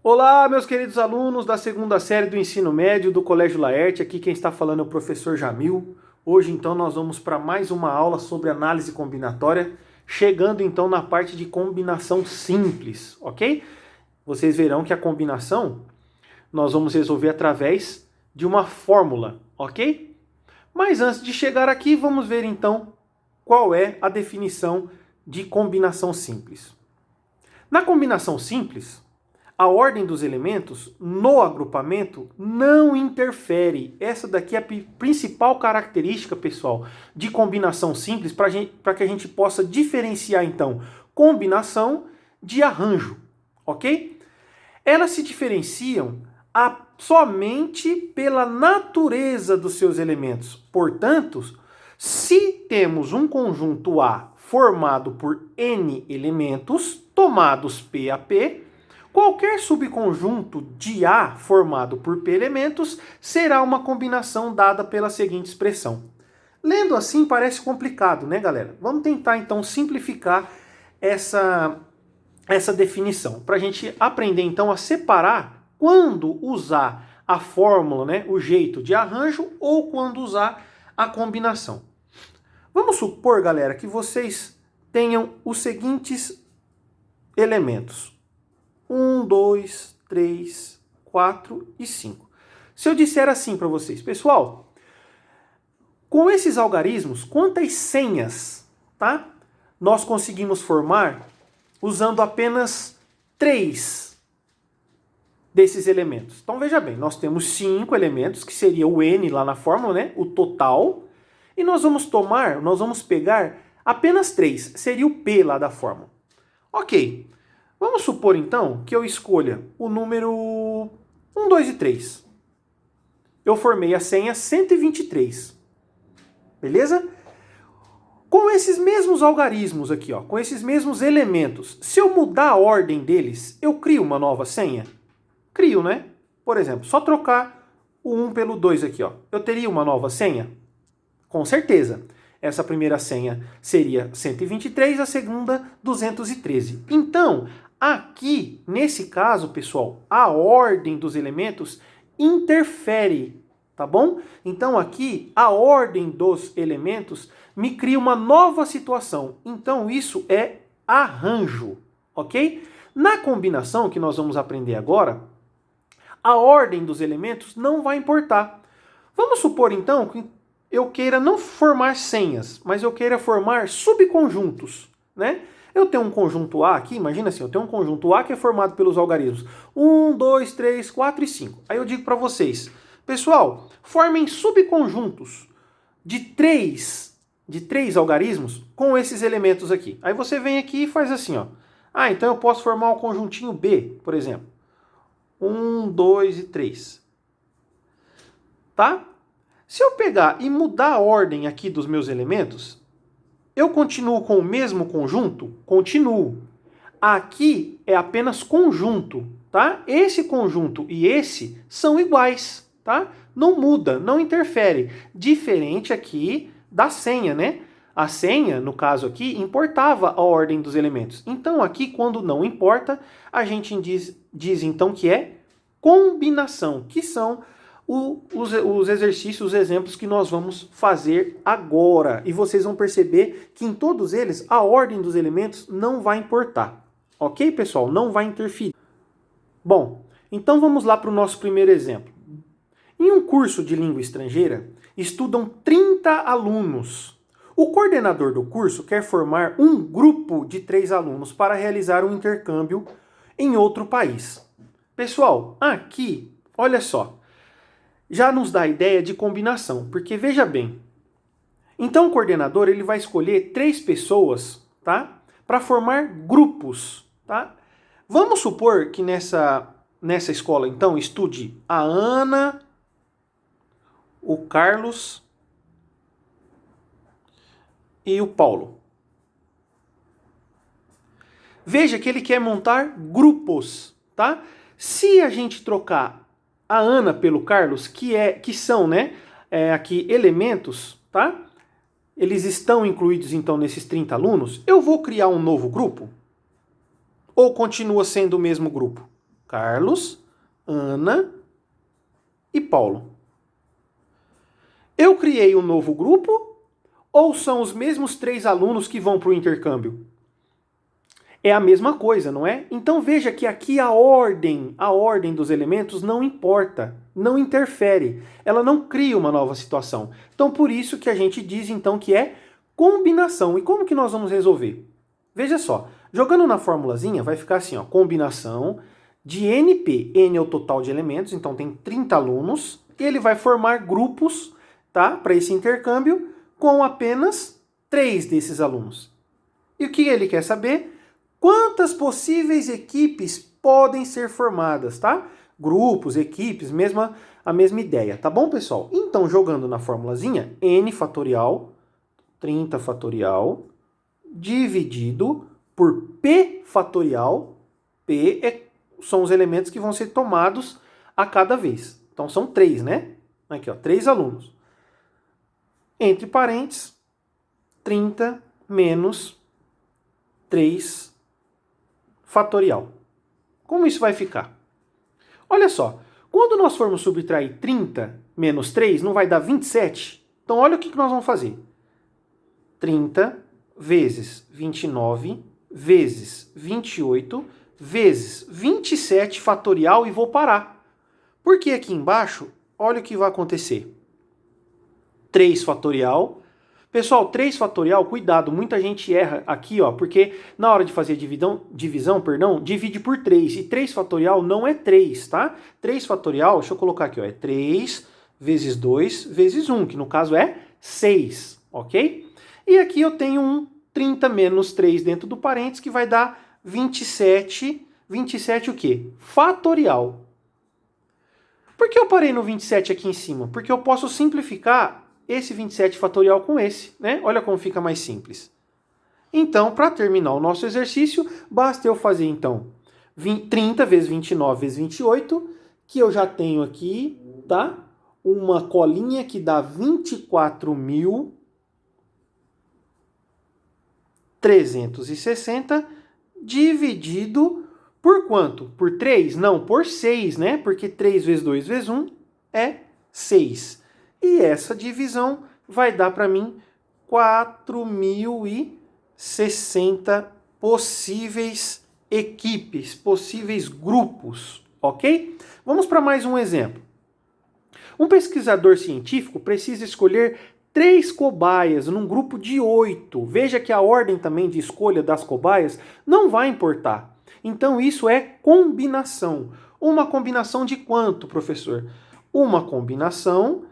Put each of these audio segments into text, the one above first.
Olá, meus queridos alunos da segunda série do ensino médio do Colégio Laerte. Aqui quem está falando é o professor Jamil. Hoje, então, nós vamos para mais uma aula sobre análise combinatória, chegando, então, na parte de combinação simples, ok? Vocês verão que a combinação nós vamos resolver através de uma fórmula, ok? Mas antes de chegar aqui, vamos ver, então, qual é a definição de combinação simples. Na combinação simples, a ordem dos elementos no agrupamento não interfere. Essa daqui é a principal característica, pessoal, de combinação simples, para que a gente possa diferenciar, então, combinação de arranjo, ok? Elas se diferenciam somente pela natureza dos seus elementos. Portanto, se temos um conjunto A formado por N elementos, tomados P a P, qualquer subconjunto de A formado por P elementos será uma combinação dada pela seguinte expressão. Lendo assim parece complicado, né, galera? Vamos tentar então simplificar essa definição, para a gente aprender então a separar quando usar a fórmula, né, o jeito de arranjo, ou quando usar a combinação. Vamos supor, galera, que vocês tenham os seguintes elementos. 1, 2, 3, 4 e 5. Se eu disser assim para vocês, pessoal, com esses algarismos, quantas senhas, tá, nós conseguimos formar usando apenas 3 desses elementos? Então veja bem, nós temos 5 elementos, que seria o N lá na fórmula, né, o total, e nós vamos pegar apenas 3, seria o P lá da fórmula. Ok. Vamos supor, então, que eu escolha o número 1, 2 e 3. Eu formei a senha 123. Beleza? Com esses mesmos algarismos aqui, ó, com esses mesmos elementos, se eu mudar a ordem deles, eu crio uma nova senha? Crio, né? Por exemplo, só trocar o 1 pelo 2 aqui, ó. Eu teria uma nova senha? Com certeza. Essa primeira senha seria 123, a segunda 213. Então, aqui, nesse caso, pessoal, a ordem dos elementos interfere, tá bom? Então aqui, a ordem dos elementos me cria uma nova situação. Então isso é arranjo, ok? Na combinação que nós vamos aprender agora, a ordem dos elementos não vai importar. Vamos supor então que eu queira não formar senhas, mas eu queira formar subconjuntos, né? Eu tenho um conjunto A aqui, imagina assim, eu tenho um conjunto A que é formado pelos algarismos 1, 2, 3, 4 e 5. Aí eu digo para vocês, pessoal, formem subconjuntos de 3 algarismos com esses elementos aqui. Aí você vem aqui e faz assim, ó. Ah, então eu posso formar um conjuntinho B, por exemplo. 1, 2 e 3. Tá? Se eu pegar e mudar a ordem aqui dos meus elementos, eu continuo com o mesmo conjunto? Continuo. Aqui é apenas conjunto, tá? Esse conjunto e esse são iguais, tá? Não muda, não interfere. Diferente aqui da senha, né? A senha, no caso aqui, importava a ordem dos elementos. Então aqui, quando não importa, a gente diz então que é combinação, que são os exercícios, os exemplos que nós vamos fazer agora. E vocês vão perceber que em todos eles a ordem dos elementos não vai importar. Ok, pessoal? Não vai interferir. Bom, então vamos lá para o nosso primeiro exemplo. Em um curso de língua estrangeira, estudam 30 alunos. O coordenador do curso quer formar um grupo de 3 alunos para realizar um intercâmbio em outro país. Pessoal, aqui, olha só, já nos dá a ideia de combinação, porque veja bem, então o coordenador ele vai escolher 3 pessoas, tá, para formar grupos, tá? Vamos supor que nessa escola então estude a Ana, o Carlos e o Paulo. Veja que ele quer montar grupos, tá? Se a gente trocar a Ana pelo Carlos, que são, né, aqui elementos, tá? Eles estão incluídos então nesses 30 alunos. Eu vou criar um novo grupo? Ou continua sendo o mesmo grupo? Carlos, Ana e Paulo. Eu criei um novo grupo ou são os mesmos 3 alunos que vão para o intercâmbio? É a mesma coisa, não é? Então veja que aqui a ordem dos elementos não importa, não interfere. Ela não cria uma nova situação. Então por isso que a gente diz então que é combinação. E como que nós vamos resolver? Veja só, jogando na formulazinha vai ficar assim, ó, combinação de NP. N é o total de elementos, então tem 30 alunos. E ele vai formar grupos, tá, para esse intercâmbio com apenas 3 desses alunos. E o que ele quer saber? Quantas possíveis equipes podem ser formadas, tá? Grupos, equipes, a mesma ideia, tá bom, pessoal? Então, jogando na formulazinha, n fatorial, 30 fatorial, dividido por p fatorial. São os elementos que vão ser tomados a cada vez. Então, são 3, né? Aqui, ó, 3 alunos. Entre parênteses, 30 menos 3 fatorial. Como isso vai ficar? Olha só, quando nós formos subtrair 30 menos 3, não vai dar 27? Então olha o que nós vamos fazer. 30 vezes 29 vezes 28 vezes 27 fatorial e vou parar. Porque aqui embaixo, olha o que vai acontecer. 3 fatorial. Pessoal, 3 fatorial, cuidado, muita gente erra aqui, ó, porque na hora de fazer divisão, divide por 3. E 3 fatorial não é 3, tá? 3 fatorial, deixa eu colocar aqui, ó, é 3 vezes 2 vezes 1, que no caso é 6, ok? E aqui eu tenho um 30 menos 3 dentro do parênteses, que vai dar 27. 27 o quê? Fatorial. Por que eu parei no 27 aqui em cima? Porque eu posso simplificar esse 27 fatorial com esse, né? Olha como fica mais simples. Então, para terminar o nosso exercício, basta eu fazer, então, 30 vezes 29 vezes 28, que eu já tenho aqui, tá? Uma colinha que dá 24.360 dividido por quanto? Por 3? Não, por 6, né? Porque 3 vezes 2 vezes 1 é 6. E essa divisão vai dar para mim 4.060 possíveis equipes, possíveis grupos, ok? Vamos para mais um exemplo. Um pesquisador científico precisa escolher 3 cobaias num grupo de 8. Veja que a ordem também de escolha das cobaias não vai importar. Então isso é combinação. Uma combinação de quanto, professor? Uma combinação.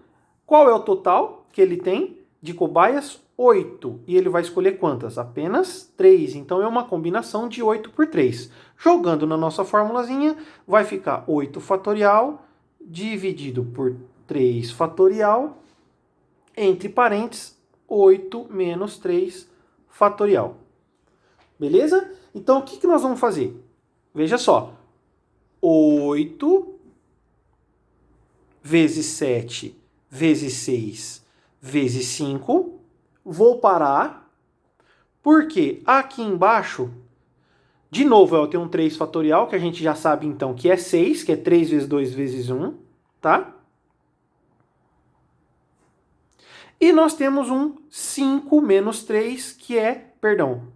Qual é o total que ele tem de cobaias? 8. E ele vai escolher quantas? Apenas 3. Então é uma combinação de 8 por 3. Jogando na nossa formulazinha, vai ficar 8 fatorial dividido por 3 fatorial, entre parênteses, 8 menos 3 fatorial. Beleza? Então o que nós vamos fazer? Veja só. 8 vezes 7 vezes 6 vezes 5. Vou parar, porque aqui embaixo, de novo, eu tenho um 3 fatorial, que a gente já sabe então que é 6, que é 3 vezes 2 vezes 1, tá? E nós temos um 5 menos 3, que é,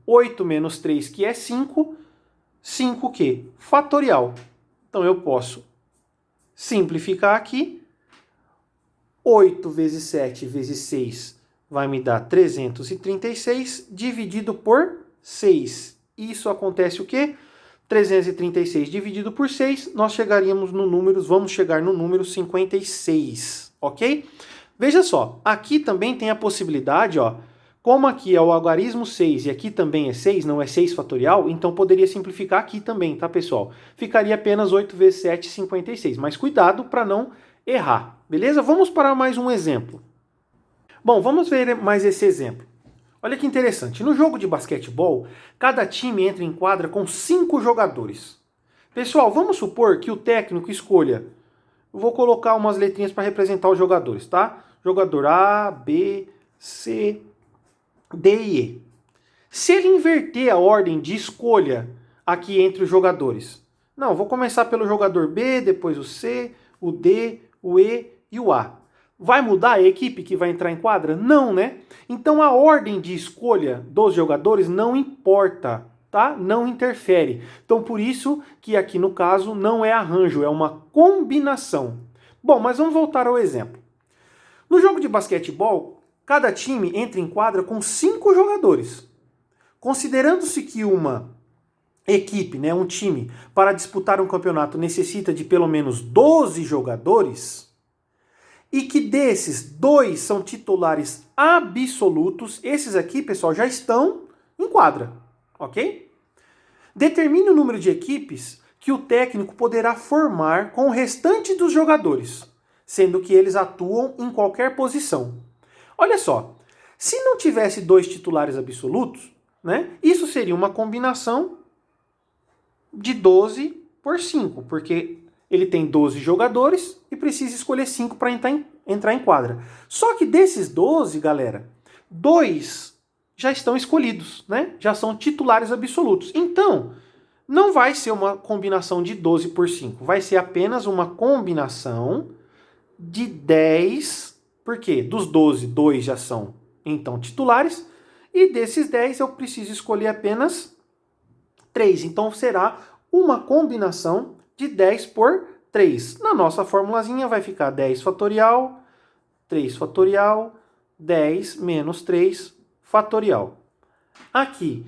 8 menos 3, que é 5. 5 o quê? Fatorial. Então eu posso simplificar aqui. 8 vezes 7 vezes 6 vai me dar 336, dividido por 6. Isso acontece o quê? 336 dividido por 6, nós chegaríamos no número, vamos chegar no número 56, ok? Veja só, aqui também tem a possibilidade, ó, como aqui é o algarismo 6 e aqui também é 6, não é 6 fatorial, então poderia simplificar aqui também, tá, pessoal? Ficaria apenas 8 vezes 7, 56, mas cuidado para não errar, beleza? Vamos para mais um exemplo. Bom, vamos ver mais esse exemplo. Olha que interessante. No jogo de basquetebol, cada time entra em quadra com 5 jogadores. Pessoal, vamos supor que o técnico escolha. Eu vou colocar umas letrinhas para representar os jogadores, tá? Jogador A, B, C, D e E. Se ele inverter a ordem de escolha aqui entre os jogadores, Não, vou começar pelo jogador B, depois o C, o D, o E e o A. Vai mudar a equipe que vai entrar em quadra? Não, né? Então a ordem de escolha dos jogadores não importa, tá? Não interfere. Então por isso que aqui no caso não é arranjo, é uma combinação. Bom, mas vamos voltar ao exemplo. No jogo de basquetebol, cada time entra em quadra com 5 jogadores. Considerando-se que uma equipe, né, um time, para disputar um campeonato necessita de pelo menos 12 jogadores, e que desses 2 são titulares absolutos, esses aqui, pessoal, já estão em quadra, ok? Determine o número de equipes que o técnico poderá formar com o restante dos jogadores, sendo que eles atuam em qualquer posição. Olha só, se não tivesse 2 titulares absolutos, né, isso seria uma combinação de 12 por 5, porque ele tem 12 jogadores e precisa escolher 5 para entrar em quadra. Só que desses 12, galera, 2 já estão escolhidos, né? Já são titulares absolutos. Então, não vai ser uma combinação de 12 por 5, vai ser apenas uma combinação de 10, porque dos 12, 2 já são então titulares, e desses 10 eu preciso escolher apenas 3. Então será uma combinação de 10 por 3. Na nossa formulazinha vai ficar 10 fatorial, 3 fatorial, 10 menos 3 fatorial. Aqui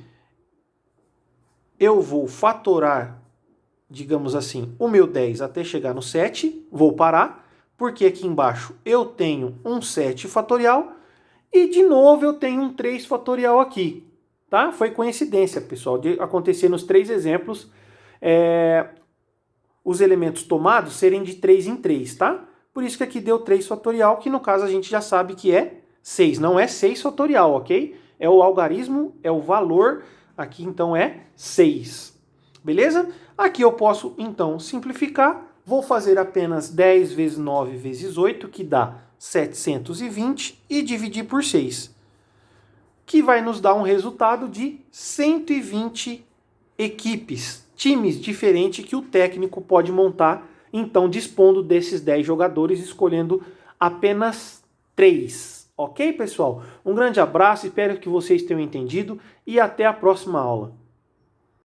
eu vou fatorar, digamos assim, o meu 10 até chegar no 7, vou parar, porque aqui embaixo eu tenho um 7 fatorial e de novo eu tenho um 3 fatorial aqui. Tá? Foi coincidência, pessoal, de acontecer nos 3 exemplos os elementos tomados serem de 3 em 3, tá? Por isso que aqui deu 3 fatorial, que no caso a gente já sabe que é 6, não é 6 fatorial, ok? É o algarismo, é o valor, aqui então é 6, beleza? Aqui eu posso então simplificar, vou fazer apenas 10 vezes 9 vezes 8, que dá 720, e dividir por 6, que vai nos dar um resultado de 120 equipes, times diferentes que o técnico pode montar, então dispondo desses 10 jogadores, escolhendo apenas 3. Ok, pessoal? Um grande abraço, espero que vocês tenham entendido e até a próxima aula.